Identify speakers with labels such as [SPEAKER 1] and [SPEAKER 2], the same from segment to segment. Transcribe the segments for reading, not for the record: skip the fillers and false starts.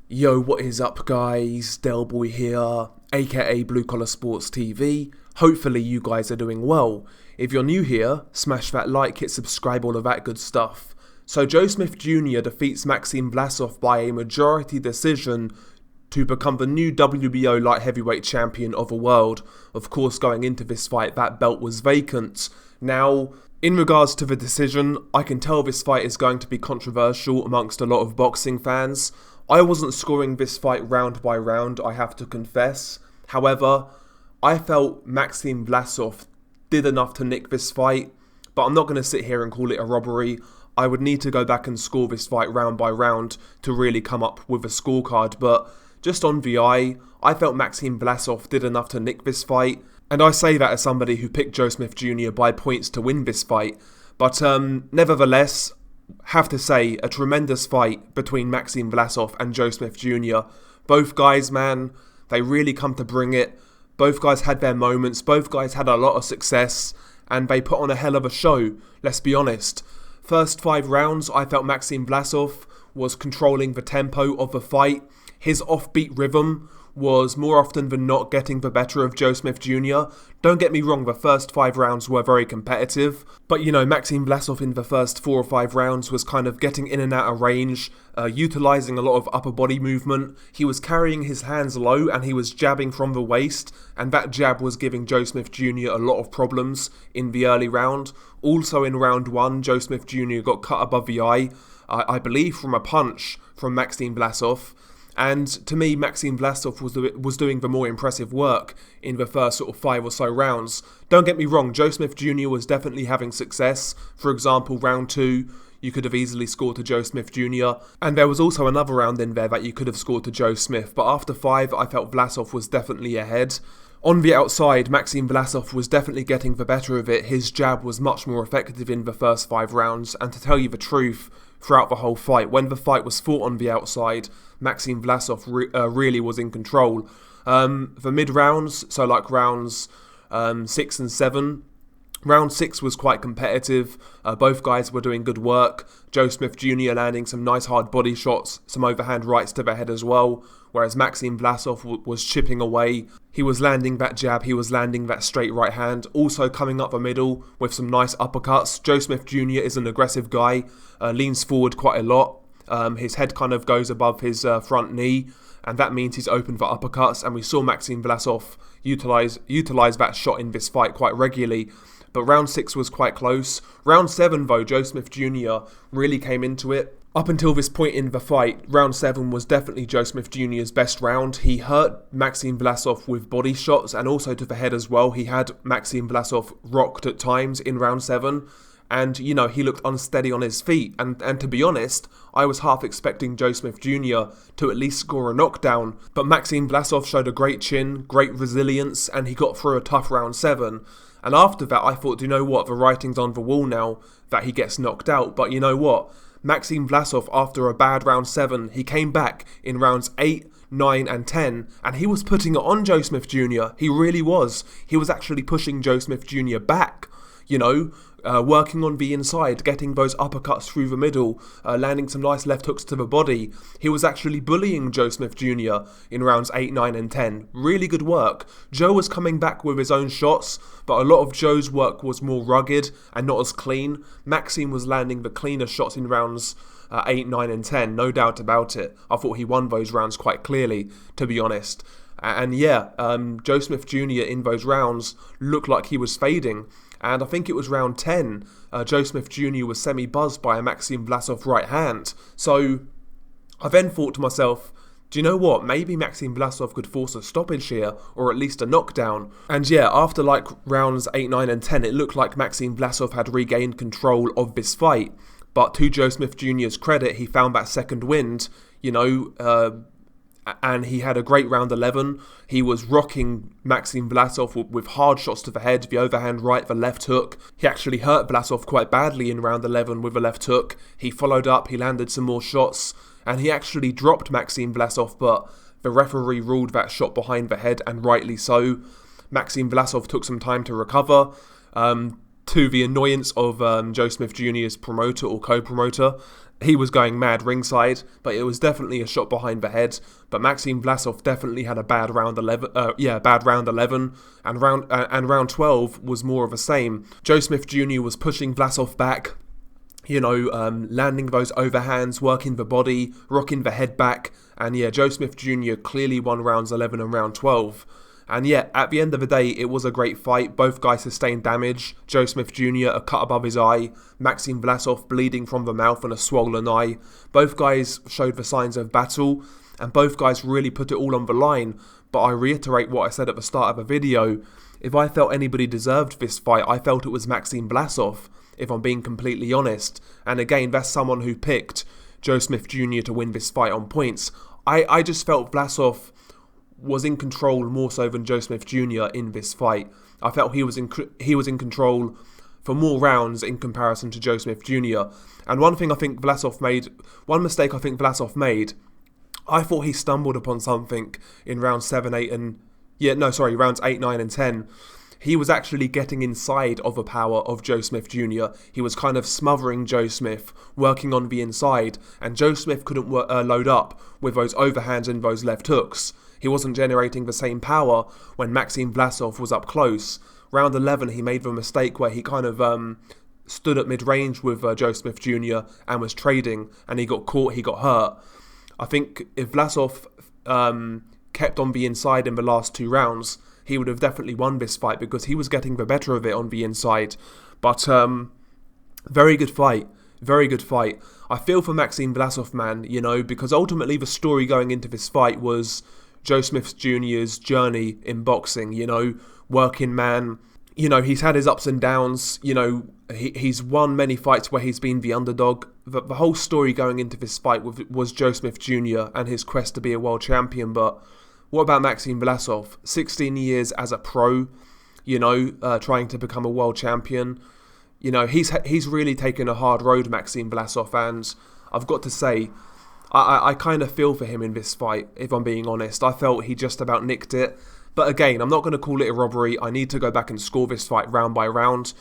[SPEAKER 1] Yo, what is up guys? Delboy here, aka Blue Collar Sports TV. Hopefully you guys are doing well. If you're new here, smash that like, hit subscribe, all of that good stuff. So Joe Smith Jr. defeats Maxim Vlasov by a majority decision to become the new WBO light heavyweight champion of the world. Of course, going into this fight, that belt was vacant. Now, in regards to the decision, I can tell this fight is going to be controversial amongst a lot of boxing fans. I wasn't scoring this fight round by round, I have to confess. However, I felt Maxim Vlasov did enough to nick this fight, but I'm not going to sit here and call it a robbery. I would need to go back and score this fight round by round to really come up with a scorecard, but just on VI, I felt Maxim Vlasov did enough to nick this fight, and I say that as somebody who picked Joe Smith Jr. by points to win this fight. But nevertheless, have to say, a tremendous fight between Maxim Vlasov and Joe Smith Jr. Both guys, man, they really come to bring it. Both guys had their moments, both guys had a lot of success, and they put on a hell of a show, let's be honest. First 5 rounds, I felt Maxim Vlasov was controlling the tempo of the fight. His offbeat rhythm was more often than not getting the better of Joe Smith Jr. Don't get me wrong, the first 5 rounds were very competitive, but you know, Maxim Vlasov in the first 4 or 5 rounds was kind of getting in and out of range, utilising a lot of upper body movement. He was carrying his hands low and he was jabbing from the waist, and that jab was giving Joe Smith Jr. a lot of problems in the early round. Also in round 1, Joe Smith Jr. got cut above the eye, I believe from a punch from Maxim Vlasov. And to me, Maxim Vlasov was doing the more impressive work in the first sort of 5 or so rounds. Don't get me wrong, Joe Smith Jr. was definitely having success. For example, round 2, you could have easily scored to Joe Smith Jr. And there was also another round in there that you could have scored to Joe Smith. But after 5, I felt Vlasov was definitely ahead. On the outside, Maxim Vlasov was definitely getting the better of it. His jab was much more effective in the first 5 rounds. And to tell you the truth, throughout the whole fight, when the fight was fought on the outside, Maxim Vlasov really was in control. The mid-rounds, so like rounds 6 and 7, round 6 was quite competitive. Both guys were doing good work. Joe Smith Jr. landing some nice hard body shots, some overhand rights to the head as well, whereas Maxim Vlasov was chipping away. He was landing that jab, he was landing that straight right hand, also coming up the middle with some nice uppercuts. Joe Smith Jr. is an aggressive guy, leans forward quite a lot. His head kind of goes above his front knee, and that means he's open for uppercuts, and we saw Maxim Vlasov utilise that shot in this fight quite regularly. But round 6 was quite close. Round 7 though, Joe Smith Jr. really came into it. Up until this point in the fight, round 7 was definitely Joe Smith Jr.'s best round. He hurt Maxim Vlasov with body shots and also to the head as well. He had Maxim Vlasov rocked at times in round 7. And, you know, he looked unsteady on his feet. And to be honest, I was half expecting Joe Smith Jr. to at least score a knockdown. But Maxim Vlasov showed a great chin, great resilience, and he got through a tough round 7. And after that, I thought, you know what, the writing's on the wall now that he gets knocked out. But you know what? Maxim Vlasov, after a bad round 7, he came back in rounds 8, 9 and 10, and he was putting it on Joe Smith Jr. He really was. He was actually pushing Joe Smith Jr. back, you know, working on the inside, getting those uppercuts through the middle, landing some nice left hooks to the body. He was actually bullying Joe Smith Jr. in rounds 8, 9 and 10. Really good work. Joe was coming back with his own shots, but a lot of Joe's work was more rugged and not as clean. Maxim was landing the cleaner shots in rounds 8, 9 and 10, no doubt about it. I thought he won those rounds quite clearly, to be honest. And yeah, Joe Smith Jr. in those rounds looked like he was fading. And I think it was round 10, Joe Smith Jr. was semi-buzzed by a Maxim Vlasov right hand. So I then thought to myself, do you know what, maybe Maxim Vlasov could force a stoppage here, or at least a knockdown. And yeah, after like rounds 8, 9 and 10, it looked like Maxim Vlasov had regained control of this fight. But to Joe Smith Jr.'s credit, he found that second wind, you know, and he had a great round 11. He was rocking Maxim Vlasov with hard shots to the head, the overhand right, the left hook. He actually hurt Vlasov quite badly in round 11 with a left hook. He followed up, he landed some more shots, and he actually dropped Maxim Vlasov, but the referee ruled that shot behind the head, and rightly so. Maxim Vlasov took some time to recover. to the annoyance of Joe Smith Jr.'s promoter or co-promoter. He was going mad ringside, but it was definitely a shot behind the head. But Maxim Vlasov definitely had a bad round 11. Bad round 11, and round 12 was more of the same. Joe Smith Jr. was pushing Vlasov back, landing those overhands, working the body, rocking the head back, and Joe Smith Jr. clearly won rounds 11 and round 12. And at the end of the day, it was a great fight. Both guys sustained damage. Joe Smith Jr., a cut above his eye. Maxim Vlasov bleeding from the mouth and a swollen eye. Both guys showed the signs of battle, and both guys really put it all on the line. But I reiterate what I said at the start of the video. If I felt anybody deserved this fight, I felt it was Maxim Vlasov, if I'm being completely honest. And again, that's someone who picked Joe Smith Jr. to win this fight on points. I just felt Vlasov was in control more so than Joe Smith Jr. in this fight. I felt he was in control for more rounds in comparison to Joe Smith Jr. And one mistake I think Vlasov made, I thought he stumbled upon something in rounds 7, 8 and rounds 8, 9 and 10. He was actually getting inside of the power of Joe Smith Jr. He was kind of smothering Joe Smith, working on the inside, and Joe Smith couldn't load up with those overhands and those left hooks. He wasn't generating the same power when Maxim Vlasov was up close. Round 11, he made the mistake where he kind of stood at mid-range with Joe Smith Jr. and was trading, and he got caught, he got hurt. I think if Vlasov kept on the inside in the last 2 rounds, he would have definitely won this fight because he was getting the better of it on the inside. But very good fight. Very good fight. I feel for Maxim Vlasov, man, because ultimately the story going into this fight was Joe Smith Jr.'s journey in boxing, working man. He's had his ups and downs. He's won many fights where he's been the underdog. The whole story going into this fight was Joe Smith Jr. and his quest to be a world champion. But what about Maxim Vlasov? 16 years as a pro, trying to become a world champion. He's really taken a hard road, Maxim Vlasov, and I've got to say, I kind of feel for him in this fight, if I'm being honest. I felt he just about nicked it. But again, I'm not going to call it a robbery. I need to go back and score this fight round by round.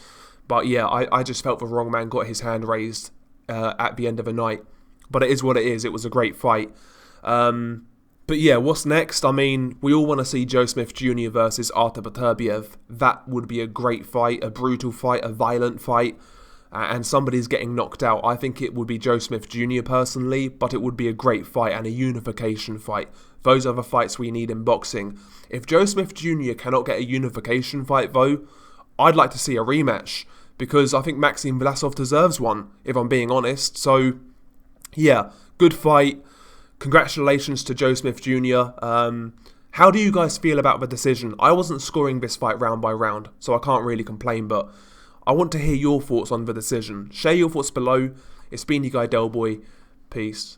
[SPEAKER 1] But I just felt the wrong man got his hand raised at the end of the night. But it is what it is. It was a great fight. But what's next? I mean, we all want to see Joe Smith Jr. versus Artur Beterbiev. That would be a great fight, a brutal fight, a violent fight. And somebody's getting knocked out. I think it would be Joe Smith Jr. personally, but it would be a great fight and a unification fight. Those are the fights we need in boxing. If Joe Smith Jr. cannot get a unification fight though, I'd like to see a rematch, because I think Maxim Vlasov deserves one, if I'm being honest. So, good fight. Congratulations to Joe Smith Jr. How do you guys feel about the decision? I wasn't scoring this fight round by round, so I can't really complain, but I want to hear your thoughts on the decision. Share your thoughts below. It's been your guy Delboy. Peace.